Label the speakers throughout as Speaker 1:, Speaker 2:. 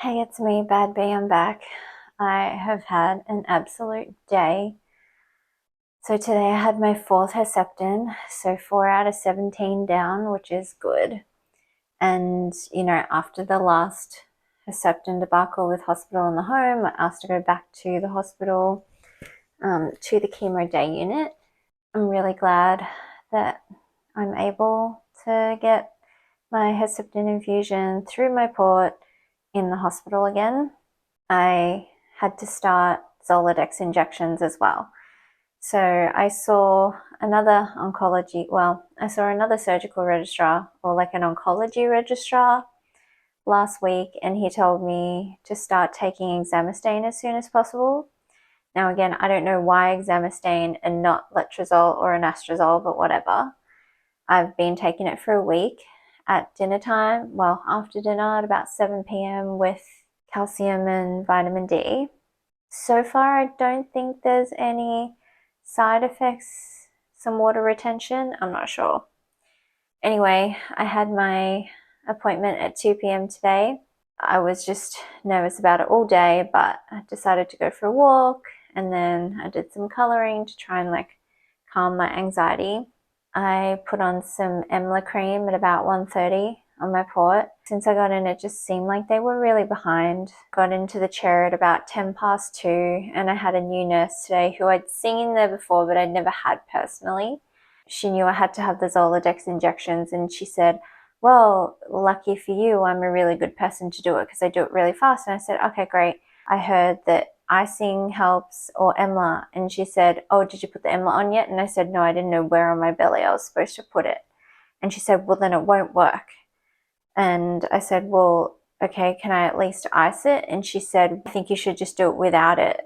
Speaker 1: Hey, it's me, Bad Bee. I'm back. I have had an absolute day. So today I had my fourth Herceptin, so 4 out of 17 down, which is good. And, after the last Herceptin debacle with hospital and the home, I asked to go back to the hospital, to the chemo day unit. I'm really glad that I'm able to get my Herceptin infusion through my port in the hospital again. I had to start Zoladex injections as well. So I saw another surgical registrar, or like an oncology registrar, last week, and he told me to start taking Exemestane as soon as possible. Now again, I don't know why Exemestane and not letrozole or anastrozole, but whatever. I've been taking it for a week at dinner time, after dinner at about 7 p.m. with calcium and vitamin D. So far, I don't think there's any side effects. Some water retention, I'm not sure. Anyway, I had my appointment at 2 p.m. today. I was just nervous about it all day, but I decided to go for a walk, and then I did some coloring to try and calm my anxiety. I put on some Emla cream at about 1:30 on my port. Since I got in, it just seemed like they were really behind. Got into the chair at about 10 past 2, and I had a new nurse today who I'd seen there before, but I'd never had personally. She knew I had to have the Zoladex injections, and she said, well, lucky for you, I'm a really good person to do it because I do it really fast. And I said, okay, great. I heard that icing helps, or Emla. And she said, oh, did you put the Emla on yet? And I said, no, I didn't know where on my belly I was supposed to put it. And she said, well, then it won't work. And I said, well, okay, can I at least ice it? And she said, I think you should just do it without it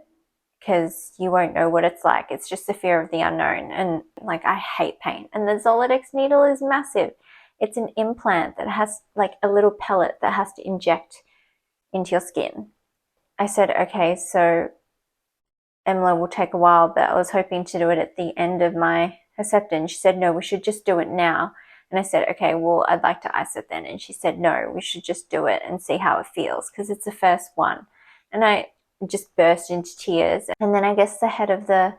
Speaker 1: because you won't know what it's like. It's just the fear of the unknown. And I hate pain. And the Zoladex needle is massive. It's an implant that has a little pellet that has to inject into your skin. I said, okay, so Emla will take a while, but I was hoping to do it at the end of my Herceptin. She said, no, we should just do it now. And I said, okay, well, I'd like to ice it then. And she said, no, we should just do it and see how it feels because it's the first one. And I just burst into tears. And then I guess the head of the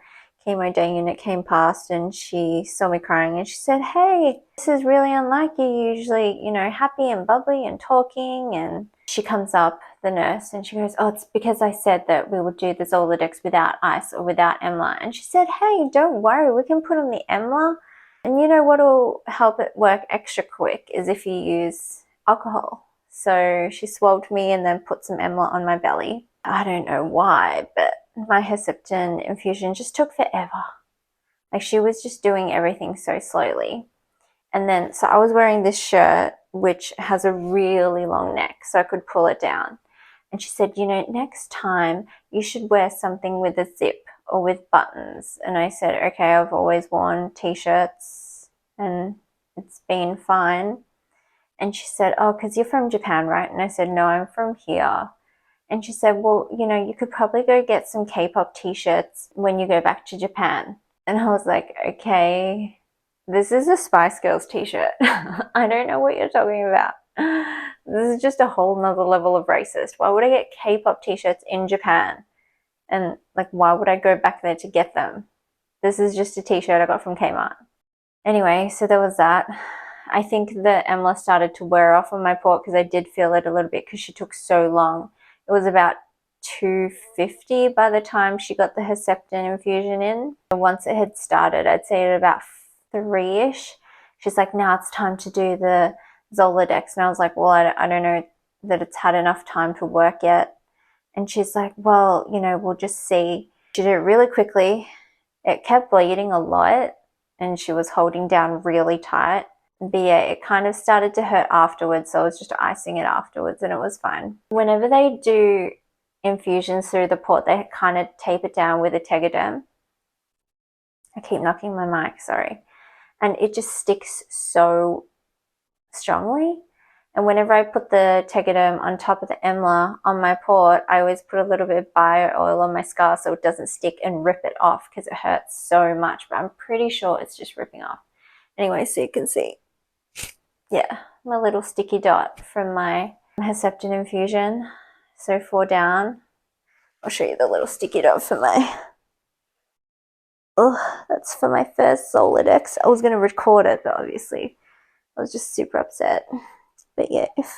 Speaker 1: chemo day unit came past and she saw me crying and she said, hey, this is really unlike you. You're usually, happy and bubbly and talking. And she comes up, the nurse, and she goes, oh, it's because I said that we would do the Zoladex without ice or without Emla. And she said, hey, don't worry, we can put on the Emla. And you know what'll help it work extra quick is if you use alcohol. So she swabbed me and then put some Emla on my belly. I don't know why, but my Herceptin infusion just took forever. She was just doing everything so slowly. And then, so I was wearing this shirt, which has a really long neck, so I could pull it down. And she said, next time you should wear something with a zip or with buttons. And I said, okay, I've always worn t-shirts and it's been fine. And she said, oh, because you're from Japan, right? And I said, no, I'm from here. And she said, well, you could probably go get some K-pop t-shirts when you go back to Japan. And I was like, okay, this is a Spice Girls t-shirt. I don't know what you're talking about. This is just a whole nother level of racist. Why would I get K-pop t-shirts in Japan? And why would I go back there to get them? This is just a t-shirt I got from Kmart. Anyway, so there was that. I think the Emla started to wear off on my port because I did feel it a little bit because she took so long. It was about 2:50 by the time she got the Herceptin infusion in. Once it had started, I'd say at about 3-ish, she's like, now it's time to do the Zoladex. And I was like, well, I don't know that it's had enough time to work yet. And she's like, well, we'll just see. She did it really quickly. It kept bleeding a lot and she was holding down really tight. But yeah, it kind of started to hurt afterwards, so I was just icing it afterwards and it was fine. Whenever they do infusions through the port, they kind of tape it down with a Tegaderm. I keep knocking my mic, sorry. And it just sticks so strongly. And whenever I put the Tegaderm on top of the Emla on my port, I always put a little bit of bio oil on my scar so it doesn't stick and rip it off because it hurts so much. But I'm pretty sure it's just ripping off. Anyway, so you can see, yeah, my little sticky dot from my Herceptin infusion. So 4 down. I'll show you the little sticky dot for my... Oh, that's for my first Zoladex. I was going to record it, but obviously I was just super upset. But yeah, if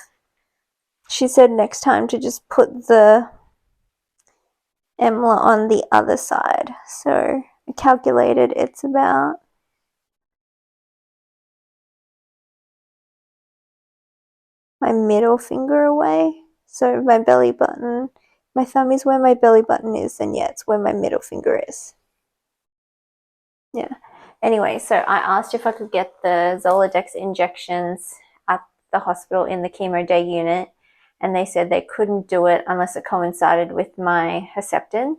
Speaker 1: she said next time to just put the EMLA on the other side. So I calculated it's about my middle finger away. So my belly button, my thumb is where my belly button is, and yeah, it's where my middle finger is. Yeah. Anyway, so I asked if I could get the Zoladex injections at the hospital in the chemo day unit, and they said they couldn't do it unless it coincided with my Herceptin,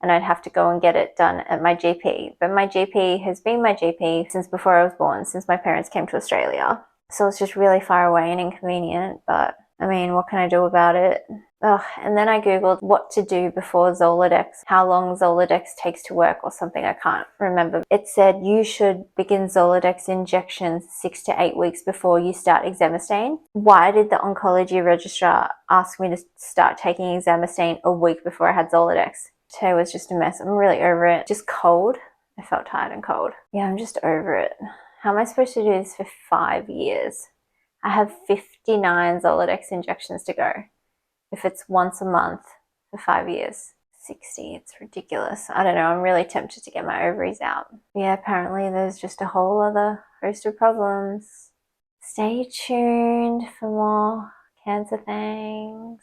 Speaker 1: and I'd have to go and get it done at my GP. But my GP has been my GP since before I was born, since my parents came to Australia. So it's just really far away and inconvenient, but I mean, what can I do about it? Ugh. And then I googled what to do before Zoladex, how long Zoladex takes to work or something, I can't remember. It said you should begin Zoladex injections 6 to 8 weeks before you start exemestane. Why did the oncology registrar ask me to start taking exemestane a week before I had Zoladex? Today was just a mess. I'm really over it. Just cold. I felt tired and cold. Yeah, I'm just over it. How am I supposed to do this for 5 years? I have 59 Zoladex injections to go. If it's once a month for 5 years. 60, it's ridiculous. I don't know, I'm really tempted to get my ovaries out. Yeah, apparently there's just a whole other host of problems. Stay tuned for more cancer things.